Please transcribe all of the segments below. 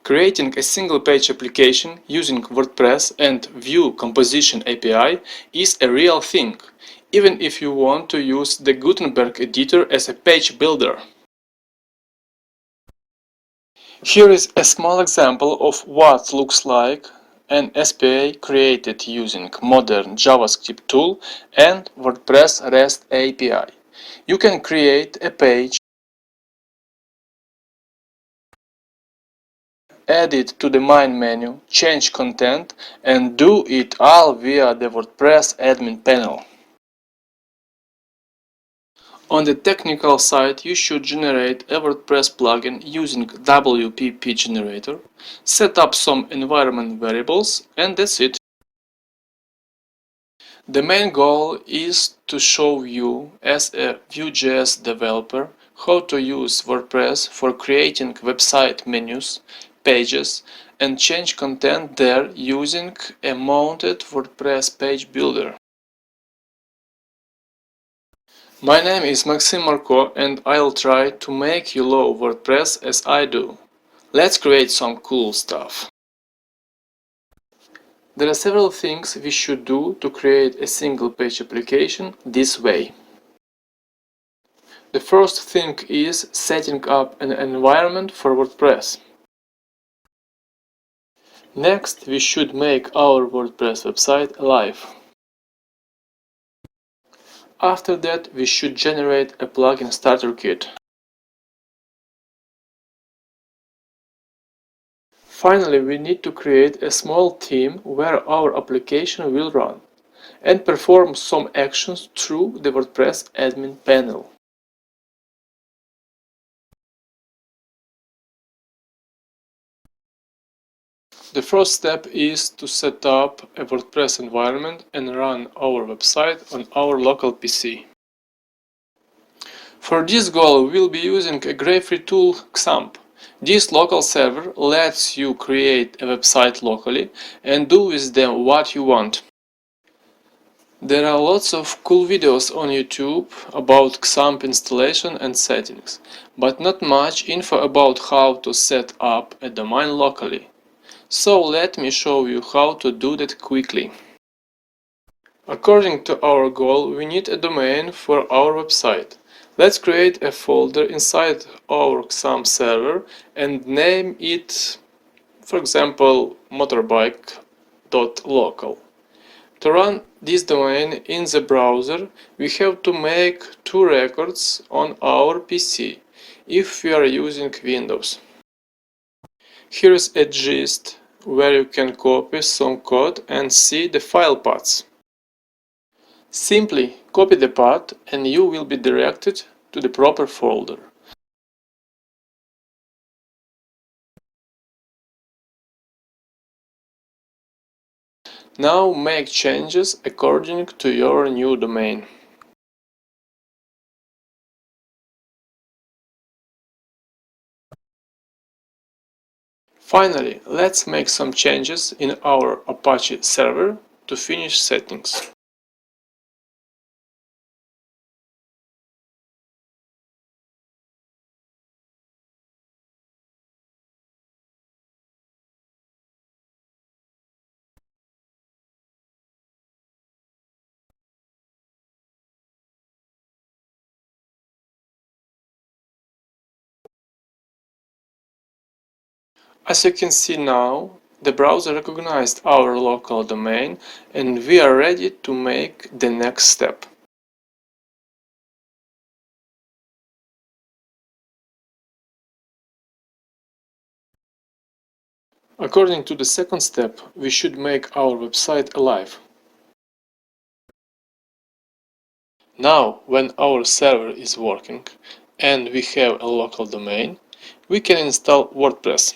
Creating a single-page application using WordPress and Vue Composition API is a real thing, even if you want to use the Gutenberg editor as a page builder. Here is a small example of what looks like an SPA created using modern JavaScript tool and WordPress REST API. You can create a page, add it to the main menu, change content, and do it all via the WordPress admin panel. On the technical side, you should generate a WordPress plugin using WPP Generator, set up some environment variables, and that's it. The main goal is to show you, as a Vue.js developer, how to use WordPress for creating website menus, pages, and change content there using a mounted WordPress page builder. My name is Maxim Marko and I'll try to make you love WordPress as I do. Let's create some cool stuff. There are several things we should do to create a single page application this way. The first thing is setting up an environment for WordPress. Next, we should make our WordPress website live. After that, we should generate a plugin starter kit. Finally, we need to create a small theme where our application will run and perform some actions through the WordPress admin panel. The first step is to set up a WordPress environment and run our website on our local PC. For this goal, we'll be using a great free tool, XAMPP. This local server lets you create a website locally and do with them what you want. There are lots of cool videos on YouTube about XAMPP installation and settings, but not much info about how to set up a domain locally. So let me show you how to do that quickly. According to our goal, we need a domain for our website. Let's create a folder inside our XAMPP server and name it, for example, motorbike.local. To run this domain in the browser, we have to make two records on our PC, if we are using Windows. Here is a gist where you can copy some code and see the file paths. Simply copy the path and you will be directed to the proper folder. Now make changes according to your new domain. Finally, let's make some changes in our Apache server to finish settings. As you can see now, the browser recognized our local domain and we are ready to make the next step. According to the second step, we should make our website alive. Now, when our server is working and we have a local domain, we can install WordPress.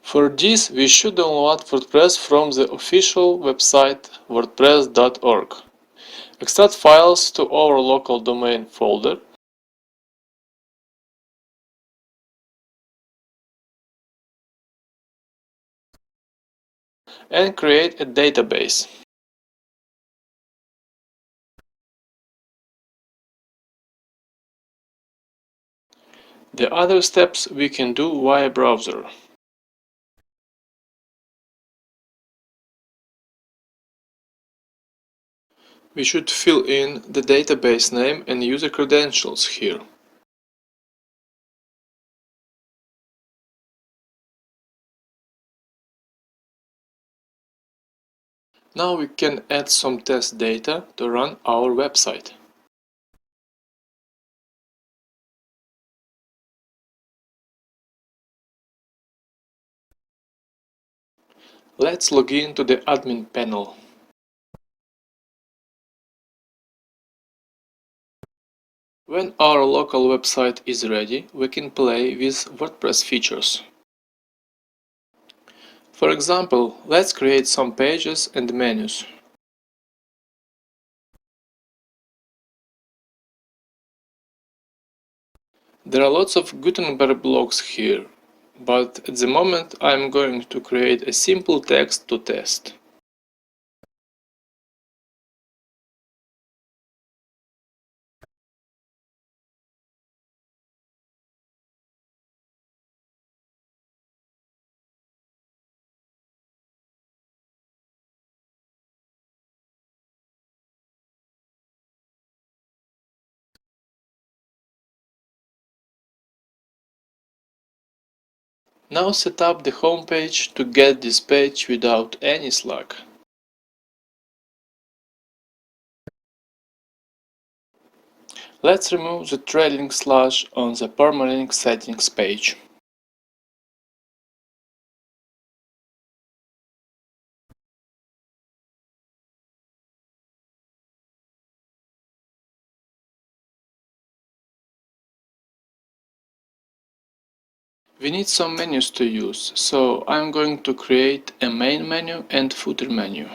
For this, we should download WordPress from the official website wordpress.org. Extract files to our local domain folder. And create a database. The other steps we can do via browser. We should fill in the database name and user credentials here. Now we can add some test data to run our website. Let's log in to the admin panel. When our local website is ready, we can play with WordPress features. For example, let's create some pages and menus. There are lots of Gutenberg blocks here, but at the moment I'm going to create a simple text to test. Now set up the home page to get this page without any slack. Let's remove the trailing slash on the permalink settings page. We need some menus to use, so I'm going to create a main menu and footer menu.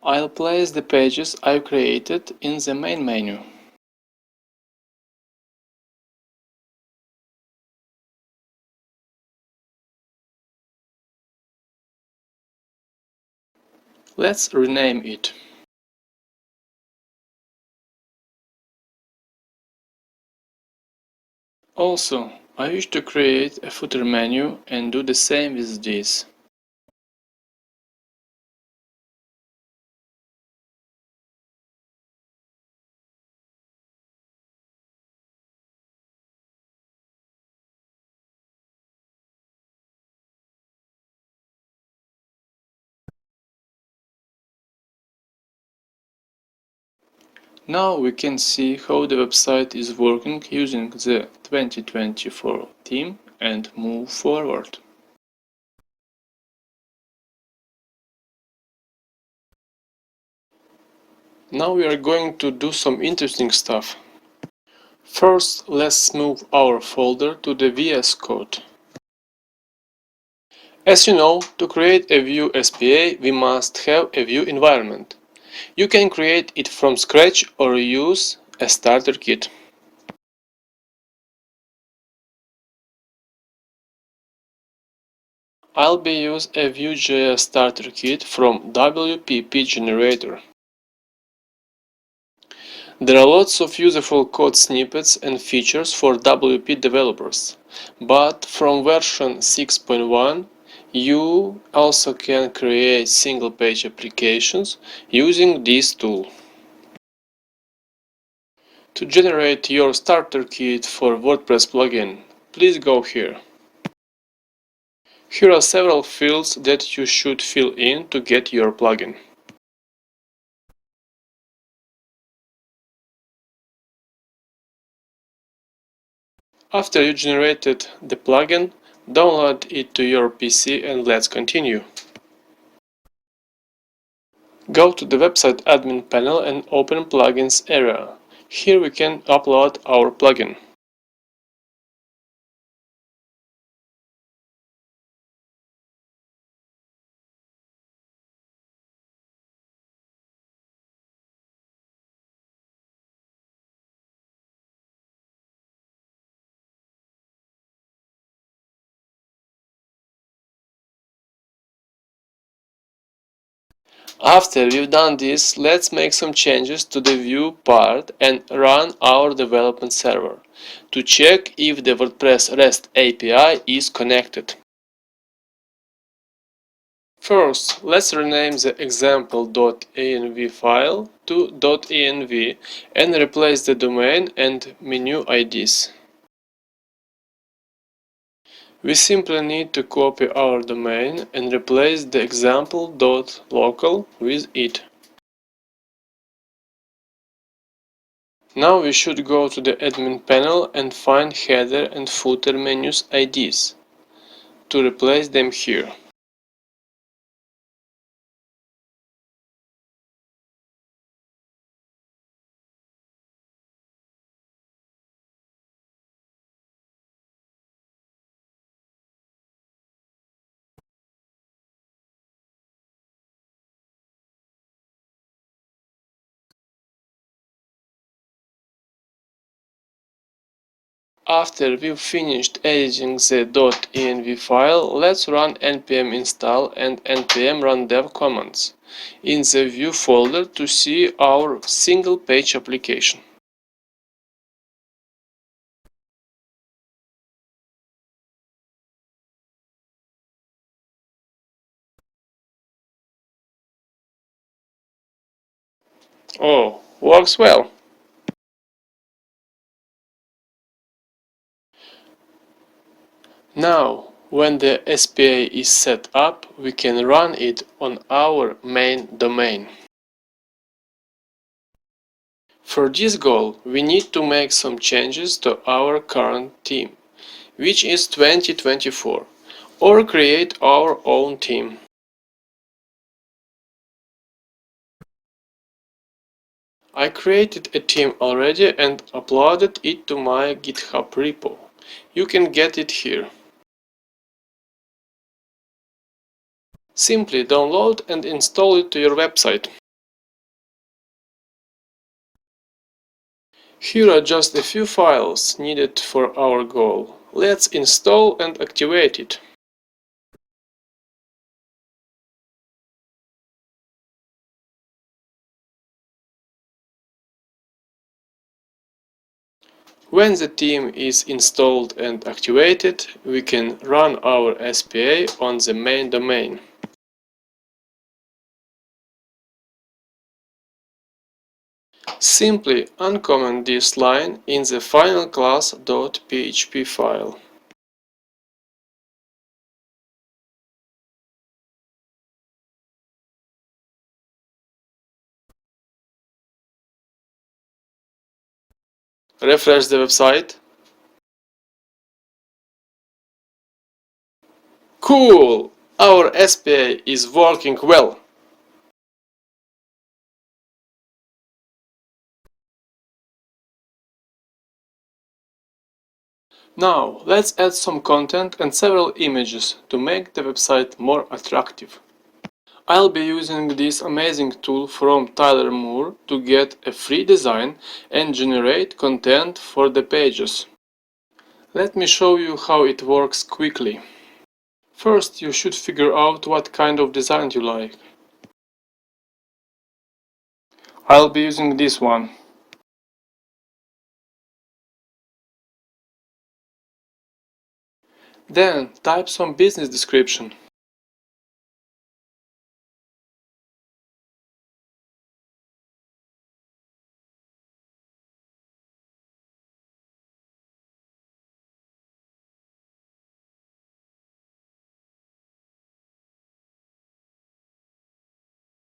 I'll place the pages I've created in the main menu. Let's rename it. Also, I wish to create a footer menu and do the same with this. Now we can see how the website is working using the 2024 theme and move forward. Now we are going to do some interesting stuff. First, let's move our folder to the VS Code. As you know, to create a Vue SPA, we must have a Vue environment. You can create it from scratch or use a starter kit. I'll be use a Vue.js starter kit from WPP Generator. There are lots of useful code snippets and features for WP developers, but from version 6.1 you also can create single-page applications using this tool. To generate your starter kit for WordPress plugin, please go here. Here are several fields that you should fill in to get your plugin. After you generated the plugin, download it to your PC and let's continue. Go to the website admin panel and open Plugins area. Here we can upload our plugin. After we've done this, let's make some changes to the Vue part and run our development server to check if the WordPress REST API is connected. First, let's rename the example.env file to .env and replace the domain and menu IDs. We simply need to copy our domain and replace the example.local with it. Now we should go to the admin panel and find header and footer menus IDs to replace them here. After we've finished editing the .env file, let's run npm install and npm run dev commands in the Vue folder to see our single page application. Oh, works well. Now, when the SPA is set up, we can run it on our main domain. For this goal, we need to make some changes to our current theme, which is 2024, or create our own theme. I created a theme already and uploaded it to my GitHub repo. You can get it here. Simply download and install it to your website. Here are just a few files needed for our goal. Let's install and activate it. When the theme is installed and activated, we can run our SPA on the main domain. Simply uncomment this line in the final class.php file. Refresh the website. Cool! Our SPA is working well. Now, let's add some content and several images to make the website more attractive. I'll be using this amazing tool from Tyler Moore to get a free design and generate content for the pages. Let me show you how it works quickly. First, you should figure out what kind of design you like. I'll be using this one. Then, type some business description.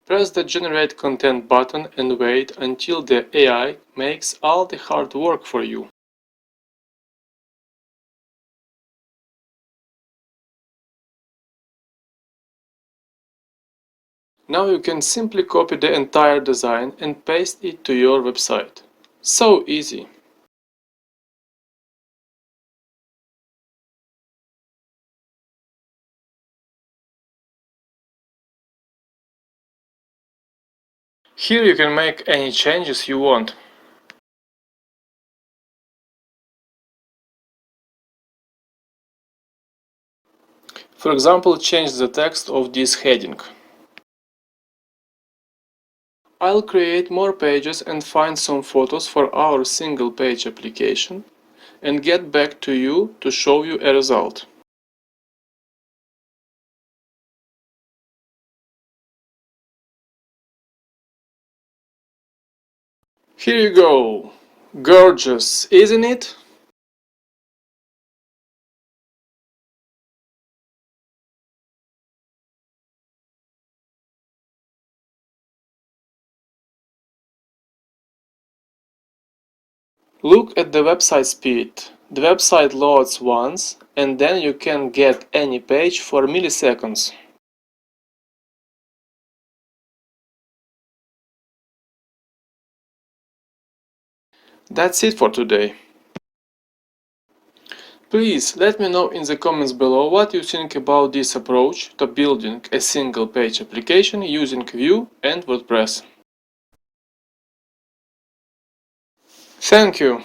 Press the Generate Content button and wait until the AI makes all the hard work for you. Now you can simply copy the entire design and paste it to your website. So easy! Here you can make any changes you want. For example, change the text of this heading. I'll create more pages and find some photos for our single page application and get back to you to show you a result. Here you go! Gorgeous, isn't it? Look at the website speed. The website loads once and then you can get any page for milliseconds. That's it for today. Please let me know in the comments below what you think about this approach to building a single page application using Vue and WordPress. Thank you!